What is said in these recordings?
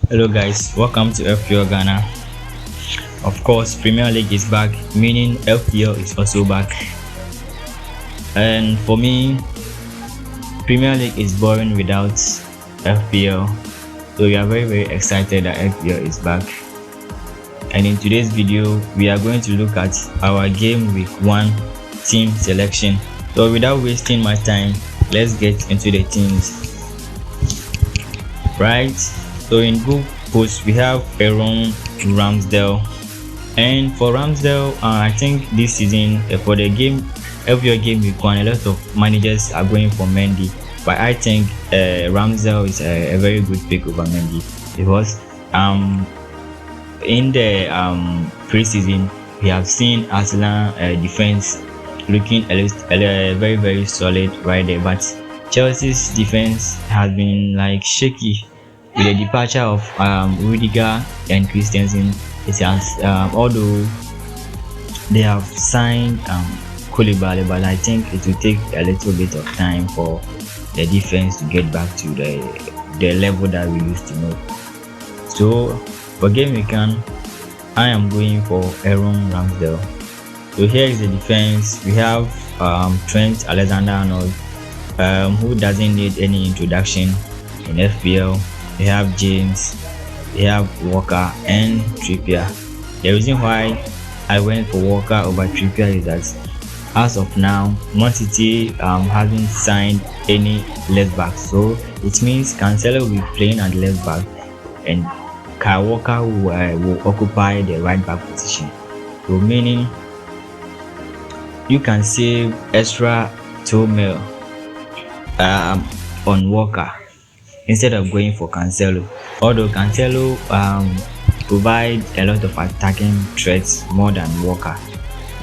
Hello guys, welcome to FPL Ghana. Of course, Premier League is back, meaning FPL is also back. And for me, Premier League is boring without FPL. So we are very excited that FPL is back. And in today's video, we are going to look at our game week 1 team selection. So without wasting my time, let's get into the teams. Right? So in group post we have Aaron Ramsdale, and for Ramsdale, I think this season for the game FPL game week 1, a lot of managers are going for Mendy, but I think Ramsdale is a very good pick over Mendy because in the preseason we have seen Arsenal defense looking very solid right there, but Chelsea's defense has been like shaky. With the departure of Rudiger and Christensen, it has although they have signed Koulibaly, but I think it will take a little bit of time for the defense to get back to the level that we used to know. So for game week 1, I am going for Aaron Ramsdale. So here is the defense. We have Trent Alexander-Arnold, who doesn't need any introduction in FPL. We have James, we have Walker and Trippier. The reason why I went for Walker over Trippier is that as of now, Man City hasn't signed any left back, so it means Cancelo will be playing at left back and Kyle Walker will occupy the right back position. So meaning you can save extra 2 mil on Walker instead of going for Cancelo. Although Cancelo provides a lot of attacking threats more than Walker,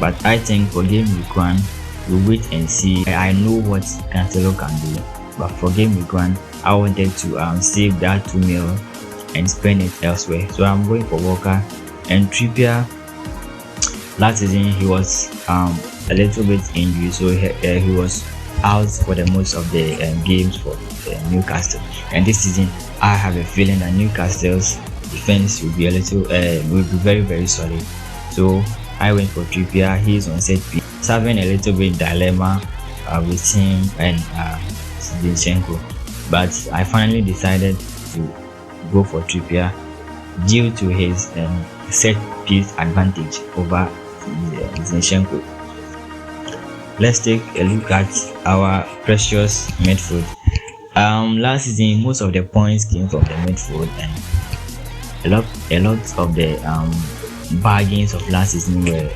but I think for game week 1 we'll wait and see. I know what Cancelo can do, but for game week 1 I wanted to save that 2 mil and spend it elsewhere, so I'm going for Walker. And Trippier, last season he was a little bit injured, so he was out for the most of the games for Newcastle, and this season I have a feeling that Newcastle's defense will be very solid. So I went for Trippier. He's on set piece, having a little bit dilemma with him and Zinchenko, but I finally decided to go for Trippier due to his set piece advantage over Zinchenko. Let's take a look at our precious midfield. Last season most of the points came from the midfield, and a lot of the bargains of last season were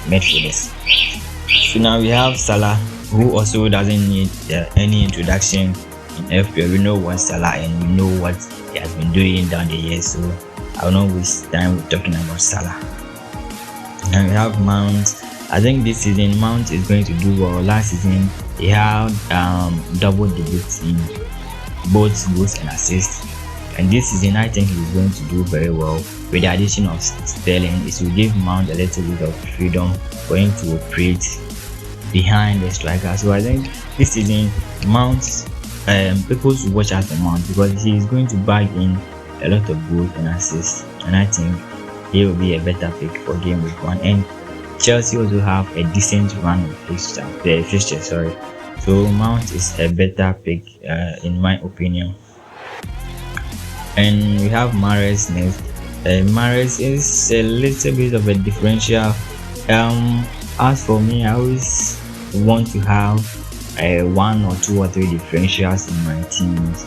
midfielders. So now we have Salah, who also doesn't need any introduction in FPL. We know what Salah and we know what he has been doing down the years, so I will not waste time talking about Salah. And we have Mount. I think this season Mount is going to do well. Last season he had double digits in both goals and assists, and this season I think he's going to do very well. With the addition of Sterling, it will give Mount a little bit of freedom for him to operate behind the striker. So I think this season Mount, people should watch out for Mount because he is going to bag in a lot of goals and assists, and I think he will be a better pick for game week 1. And Chelsea also have a decent run of fixture, so Mount is a better pick in my opinion. And we have Mahrez next. Mahrez is a little bit of a differential. As for me, I always want to have 1 or 2 or 3 differentials in my teams.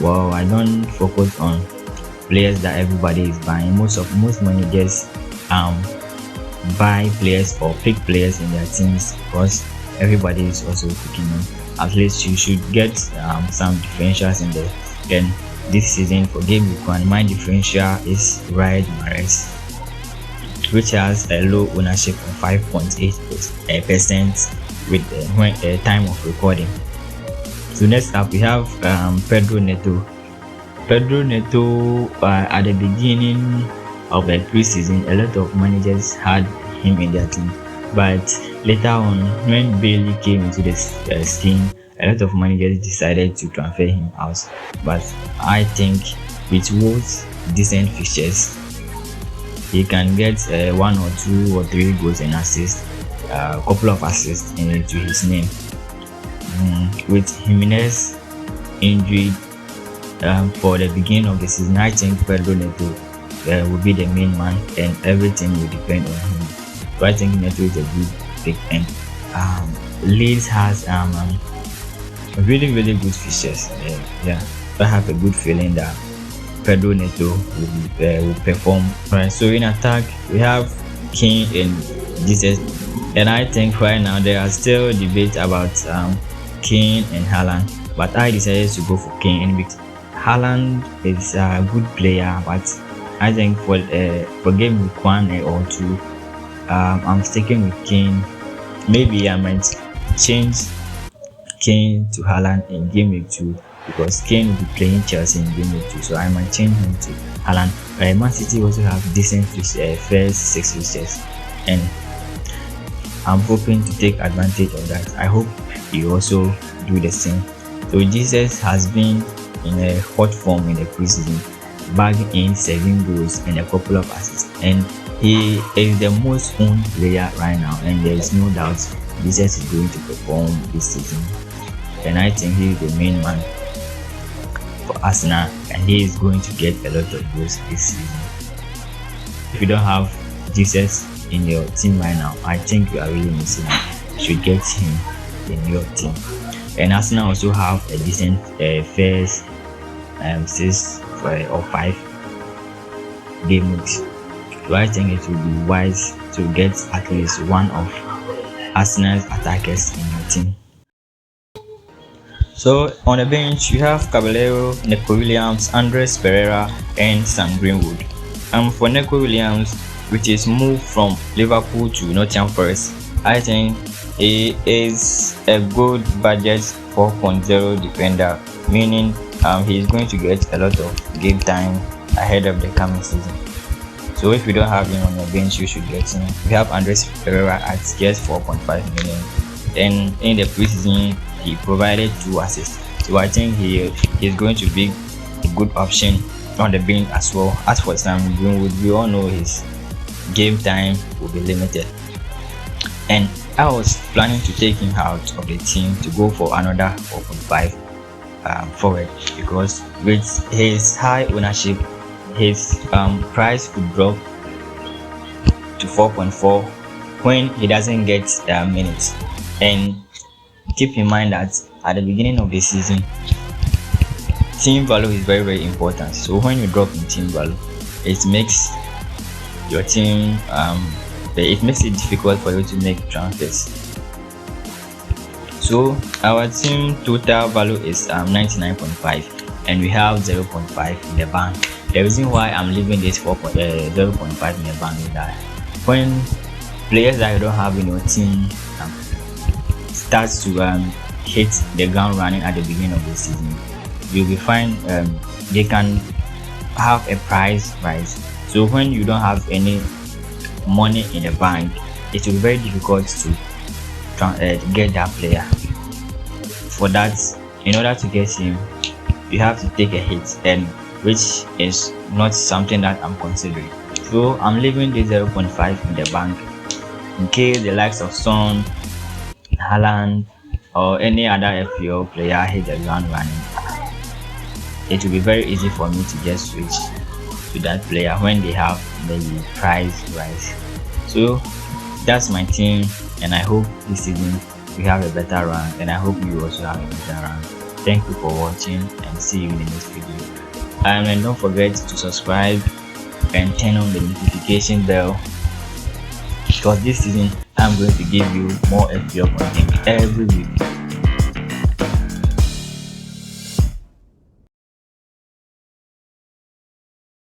Well, I don't focus on players that everybody is buying. Most managers buy players or pick players in their teams because everybody is also picking them. At least you should get some differentials in there. Then this season for game week 1, my differential is Riyad Mahrez, which has a low ownership of 5.8% with the time of recording. So next up we have Pedro Neto. At the beginning of the preseason, a lot of managers had him in their team, but later on when Bailey came into the scene, a lot of managers decided to transfer him out. But I think with both decent fixtures. He can get 1 or 2 or 3 goals and assists, a couple of assists into his name. With Jimenez injury for the beginning of the season, I think Pedro Neto will be the main man, and everything will depend on him. So I think Neto is a good pick, and Leeds has really good fixtures. So I have a good feeling that Pedro Neto will perform. Right. So in attack we have Kane and Jesus, and I think right now there are still debates about Kane and Haaland, but I decided to go for Kane. And Haaland is a good player, but I think for game week 1 or 2, I'm sticking with Kane. Maybe I might change Kane to Haaland in game week 2, because Kane will be playing Chelsea in game week 2, so I might change him to Haaland. Man City also have decent first 6 fixtures, and I'm hoping to take advantage of that. I hope you also do the same. So Jesus has been in a hot form in the preseason, bagging in 7 goals and a couple of assists, and he is the most owned player right now, and there is no doubt Jesus is going to perform this season, and I think he is the main man for Arsenal, and he is going to get a lot of goals this season. If you don't have Jesus in your team right now, I think you are really missing him. You should get him in your team. And Arsenal also have a decent first 6 or 5 game weeks. So I think it would be wise to get at least one of Arsenal's attackers in your team. So on the bench you have Caballero, Neco Williams, Andres Pereira, and Sam Greenwood. For Neco Williams, which is moved from Liverpool to Nottingham Forest, I think he is a good budget 4.0 defender, meaning he is going to get a lot of game time ahead of the coming season. So if you don't have him on your bench, you should get him. We have Andres Pereira at just 4.5 million, and in the preseason he provided 2 assists. So I think he is going to be a good option on the bench as well. As for Sam Greenwood, we all know his game time will be limited, and I was planning to take him out of the team to go for another 4.5 forward, because with his high ownership, his price could drop to 4.4 when he doesn't get minutes. And keep in mind that at the beginning of the season, team value is very important. So when you drop in team value, it makes your team it makes it difficult for you to make transfers. So our team total value is 99.5, and we have 0.5 in the bank. The reason why I'm leaving this 0.5 in the bank is that when players that you don't have in your team starts to hit the ground running at the beginning of the season, you'll be fine. They can have a price rise. So when you don't have any money in the bank, it will be very difficult to get that player. For that, in order to get him, you have to take a hit, and which is not something that I'm considering. So I'm leaving the 0.5 in the bank in case the likes of Son, Haaland, or any other FPL player hit the ground running. It will be very easy for me to just switch to that player when they have the price rise. So that's my team, and I hope this season we have a better run, and I hope you also have a better run. Thank you for watching, and see you in the next video. And don't forget to subscribe and turn on the notification bell, because this season I'm going to give you more FPL content every week.